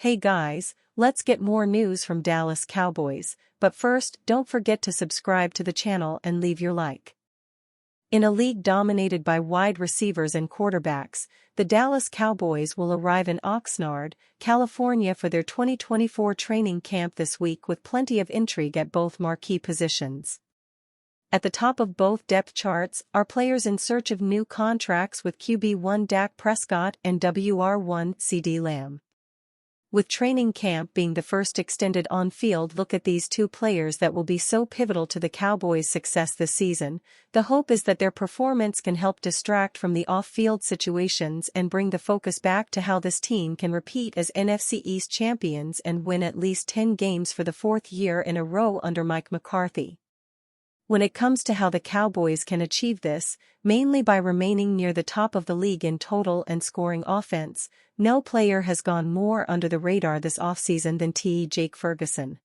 Hey guys, let's get more news from Dallas Cowboys, but first don't forget to subscribe to the channel and leave your like. In a league dominated by wide receivers and quarterbacks, the Dallas Cowboys will arrive in Oxnard, California for their 2024 training camp this week with plenty of intrigue at both marquee positions. At the top of both depth charts are players in search of new contracts with QB1 Dak Prescott and WR1 CeeDee Lamb. With training camp being the first extended on-field look at these two players that will be so pivotal to the Cowboys' success this season, the hope is that their performance can help distract from the off-field situations and bring the focus back to how this team can repeat as NFC East champions and win at least 10 games for the fourth year in a row under Mike McCarthy. When it comes to how the Cowboys can achieve this, mainly by remaining near the top of the league in total and scoring offense, no player has gone more under the radar this offseason than Jake Ferguson.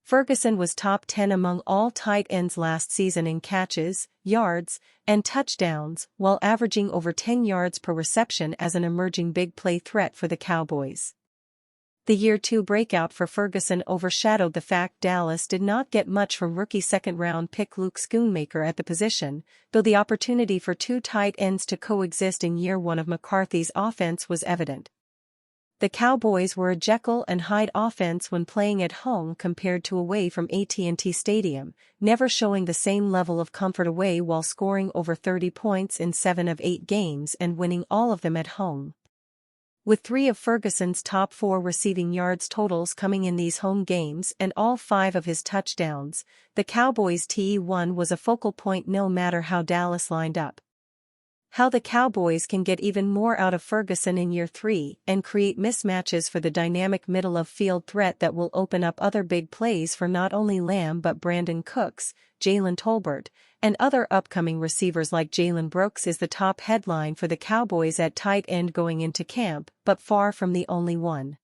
Ferguson was top 10 among all tight ends last season in catches, yards, and touchdowns, while averaging over 10 yards per reception as an emerging big play threat for the Cowboys. The Year 2 breakout for Ferguson overshadowed the fact Dallas did not get much from rookie second-round pick Luke Schoonmaker at the position, though the opportunity for two tight ends to coexist in Year 1 of McCarthy's offense was evident. The Cowboys were a Jekyll and Hyde offense when playing at home compared to away from AT&T Stadium, never showing the same level of comfort away while scoring over 30 points in 7 of 8 games and winning all of them at home. With 3 of Ferguson's top 4 receiving yards totals coming in these home games and all 5 of his touchdowns, the Cowboys' T1 was a focal point no matter how Dallas lined up. How the Cowboys can get even more out of Ferguson in Year 3 and create mismatches for the dynamic middle-of-field threat that will open up other big plays for not only Lamb but Brandon Cooks, Jalen Tolbert, and other upcoming receivers like Jalen Brooks is the top headline for the Cowboys at tight end going into camp, but far from the only one.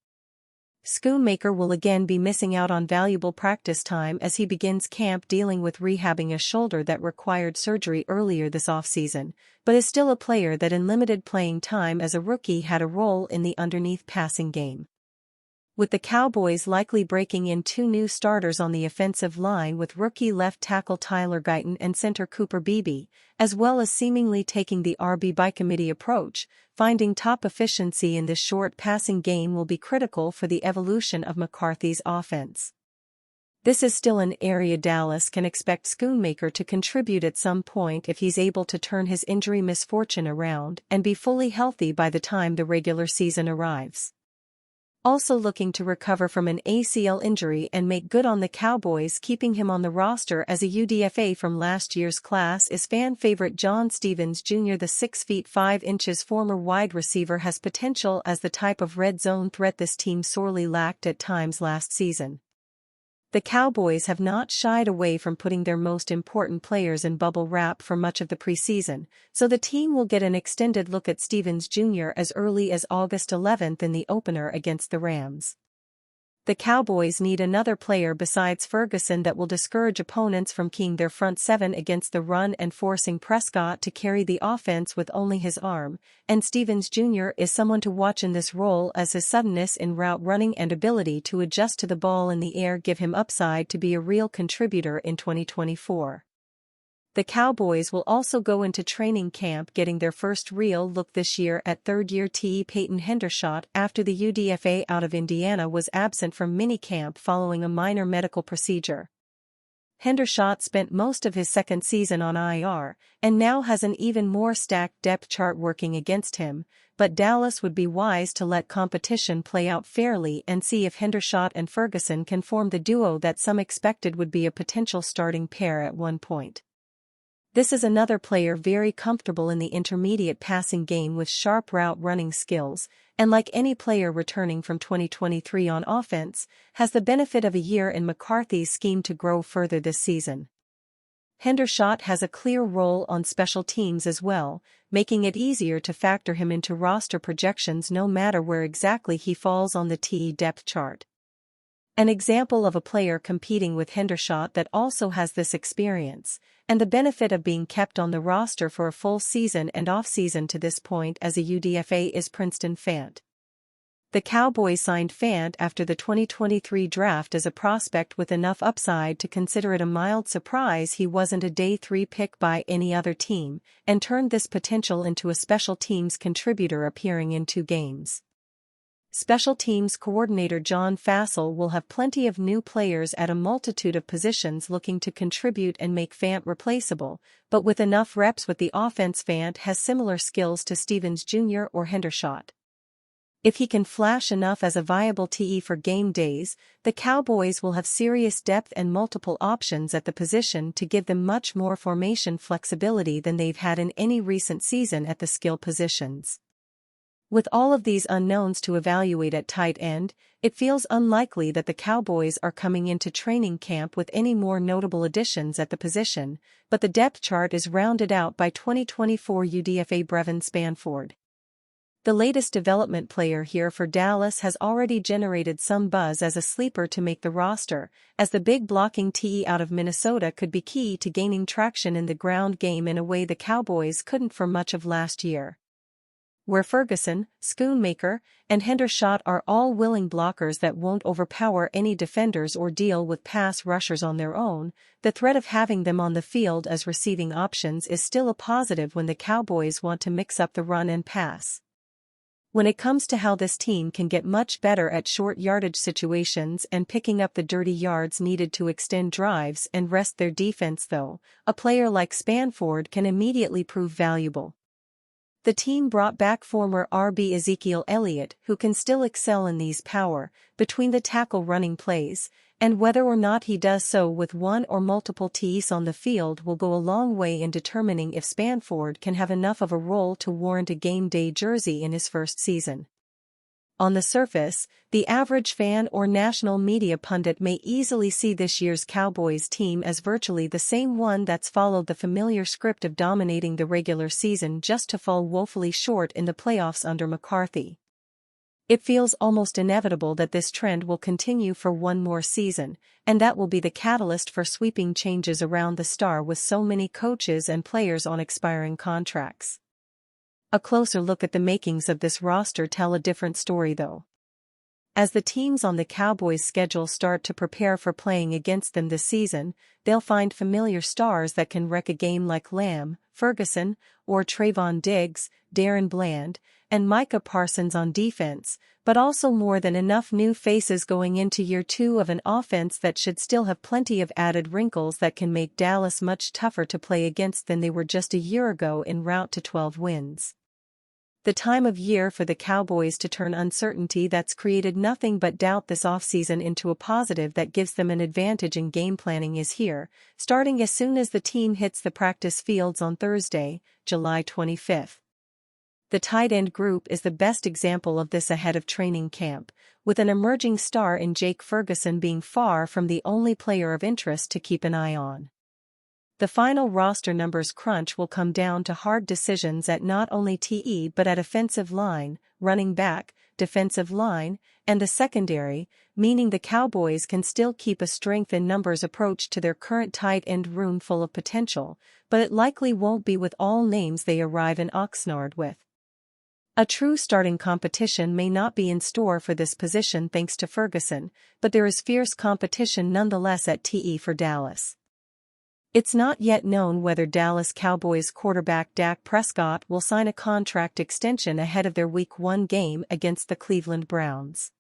Schoonmaker will again be missing out on valuable practice time as he begins camp dealing with rehabbing a shoulder that required surgery earlier this offseason, but is still a player that in limited playing time as a rookie had a role in the underneath passing game. With the Cowboys likely breaking in 2 new starters on the offensive line with rookie left tackle Tyler Guyton and center Cooper Beebe, as well as seemingly taking the RB by committee approach, finding top efficiency in this short passing game will be critical for the evolution of McCarthy's offense. This is still an area Dallas can expect Schoonmaker to contribute at some point if he's able to turn his injury misfortune around and be fully healthy by the time the regular season arrives. Also looking to recover from an ACL injury and make good on the Cowboys keeping him on the roster as a UDFA from last year's class is fan favorite John Stephens Jr. The 6 feet 5 inches former wide receiver has potential as the type of red zone threat this team sorely lacked at times last season. The Cowboys have not shied away from putting their most important players in bubble wrap for much of the preseason, so the team will get an extended look at Stephens Jr. as early as August 11th in the opener against the Rams. The Cowboys need another player besides Ferguson that will discourage opponents from keying their front 7 against the run and forcing Prescott to carry the offense with only his arm, and Stephens Jr. is someone to watch in this role as his suddenness in route running and ability to adjust to the ball in the air give him upside to be a real contributor in 2024. The Cowboys will also go into training camp getting their first real look this year at third-year Peyton Hendershot after the UDFA out of Indiana was absent from minicamp following a minor medical procedure. Hendershot spent most of his second season on IR, and now has an even more stacked depth chart working against him, but Dallas would be wise to let competition play out fairly and see if Hendershot and Ferguson can form the duo that some expected would be a potential starting pair at one point. This is another player very comfortable in the intermediate passing game with sharp route running skills, and like any player returning from 2023 on offense, has the benefit of a year in McCarthy's scheme to grow further this season. Hendershot has a clear role on special teams as well, making it easier to factor him into roster projections no matter where exactly he falls on the TE depth chart. An example of a player competing with Hendershot that also has this experience, and the benefit of being kept on the roster for a full season and off-season to this point as a UDFA is Princeton Fant. The Cowboys signed Fant after the 2023 draft as a prospect with enough upside to consider it a mild surprise he wasn't a day 3 pick by any other team, and turned this potential into a special teams contributor appearing in 2 games. Special teams coordinator John Fassel will have plenty of new players at a multitude of positions looking to contribute and make Fant replaceable, but with enough reps with the offense. Fant has similar skills to Stevens Jr. or Hendershot. If he can flash enough as a viable TE for game days, the Cowboys will have serious depth and multiple options at the position to give them much more formation flexibility than they've had in any recent season at the skill positions. With all of these unknowns to evaluate at tight end, it feels unlikely that the Cowboys are coming into training camp with any more notable additions at the position, but the depth chart is rounded out by 2024 UDFA Brevin Spanford. The latest development player here for Dallas has already generated some buzz as a sleeper to make the roster, as the big blocking TE out of Minnesota could be key to gaining traction in the ground game in a way the Cowboys couldn't for much of last year. Where Ferguson, Schoonmaker, and Hendershot are all willing blockers that won't overpower any defenders or deal with pass rushers on their own, the threat of having them on the field as receiving options is still a positive when the Cowboys want to mix up the run and pass. When it comes to how this team can get much better at short yardage situations and picking up the dirty yards needed to extend drives and rest their defense though, a player like Spanford can immediately prove valuable. The team brought back former RB Ezekiel Elliott, who can still excel in these power, between the tackle running plays, and whether or not he does so with one or multiple TEs on the field will go a long way in determining if Spanford can have enough of a role to warrant a game day jersey in his first season. On the surface, the average fan or national media pundit may easily see this year's Cowboys team as virtually the same one that's followed the familiar script of dominating the regular season just to fall woefully short in the playoffs under McCarthy. It feels almost inevitable that this trend will continue for one more season, and that will be the catalyst for sweeping changes around the star with so many coaches and players on expiring contracts. A closer look at the makings of this roster tell a different story though. As the teams on the Cowboys' schedule start to prepare for playing against them this season, they'll find familiar stars that can wreck a game like Lamb, Ferguson, or Trayvon Diggs, Darren Bland, and Micah Parsons on defense, but also more than enough new faces going into year 2 of an offense that should still have plenty of added wrinkles that can make Dallas much tougher to play against than they were just a year ago en route to 12 wins. The time of year for the Cowboys to turn uncertainty that's created nothing but doubt this offseason into a positive that gives them an advantage in game planning is here, starting as soon as the team hits the practice fields on Thursday, July 25. The tight end group is the best example of this ahead of training camp, with an emerging star in Jake Ferguson being far from the only player of interest to keep an eye on. The final roster numbers crunch will come down to hard decisions at not only TE but at offensive line, running back, defensive line, and the secondary, meaning the Cowboys can still keep a strength in numbers approach to their current tight end room full of potential, but it likely won't be with all names they arrive in Oxnard with. A true starting competition may not be in store for this position thanks to Ferguson, but there is fierce competition nonetheless at TE for Dallas. It's not yet known whether Dallas Cowboys quarterback Dak Prescott will sign a contract extension ahead of their Week 1 game against the Cleveland Browns.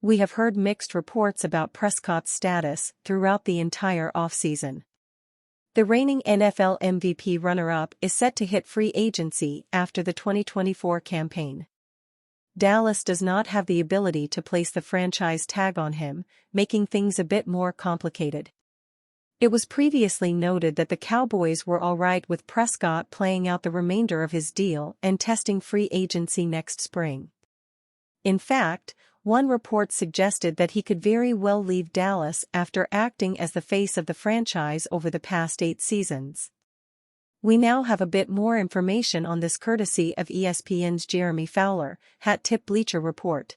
We have heard mixed reports about Prescott's status throughout the entire offseason. The reigning NFL MVP runner-up is set to hit free agency after the 2024 campaign. Dallas does not have the ability to place the franchise tag on him, making things a bit more complicated. It was previously noted that the Cowboys were alright with Prescott playing out the remainder of his deal and testing free agency next spring. In fact, one report suggested that he could very well leave Dallas after acting as the face of the franchise over the past 8 seasons. We now have a bit more information on this courtesy of ESPN's Jeremy Fowler, Hat Tip Bleacher Report.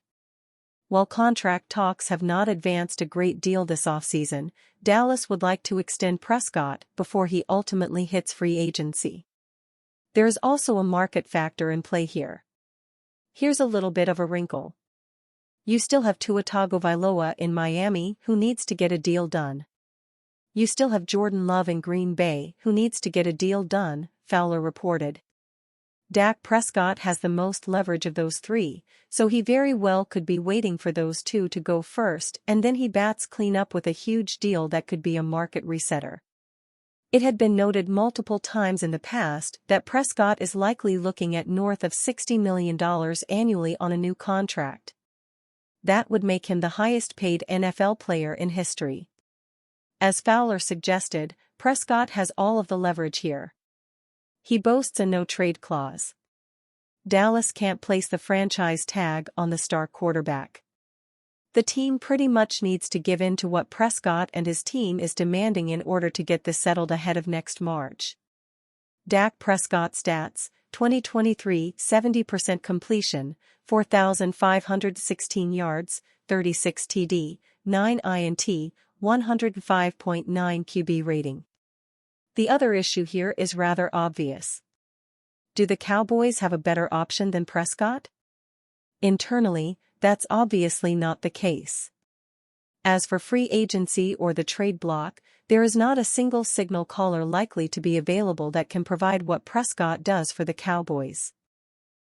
While contract talks have not advanced a great deal this offseason, Dallas would like to extend Prescott before he ultimately hits free agency. There is also a market factor in play here. Here's a little bit of a wrinkle. You still have Tua Tagovailoa in Miami, who needs to get a deal done. You still have Jordan Love in Green Bay, who needs to get a deal done, Fowler reported. Dak Prescott has the most leverage of those three, so he very well could be waiting for those two to go first, and then he bats clean up with a huge deal that could be a market resetter. It had been noted multiple times in the past that Prescott is likely looking at north of $60 million annually on a new contract. That would make him the highest-paid NFL player in history. As Fowler suggested, Prescott has all of the leverage here. He boasts a no-trade clause. Dallas can't place the franchise tag on the star quarterback. The team pretty much needs to give in to what Prescott and his team is demanding in order to get this settled ahead of next March. Dak Prescott stats: 2023 70% completion, 4,516 yards, 36 TD, 9 INT, 105.9 QB rating. The other issue here is rather obvious. Do the Cowboys have a better option than Prescott? Internally, that's obviously not the case. As for free agency or the trade block, there is not a single signal caller likely to be available that can provide what Prescott does for the Cowboys.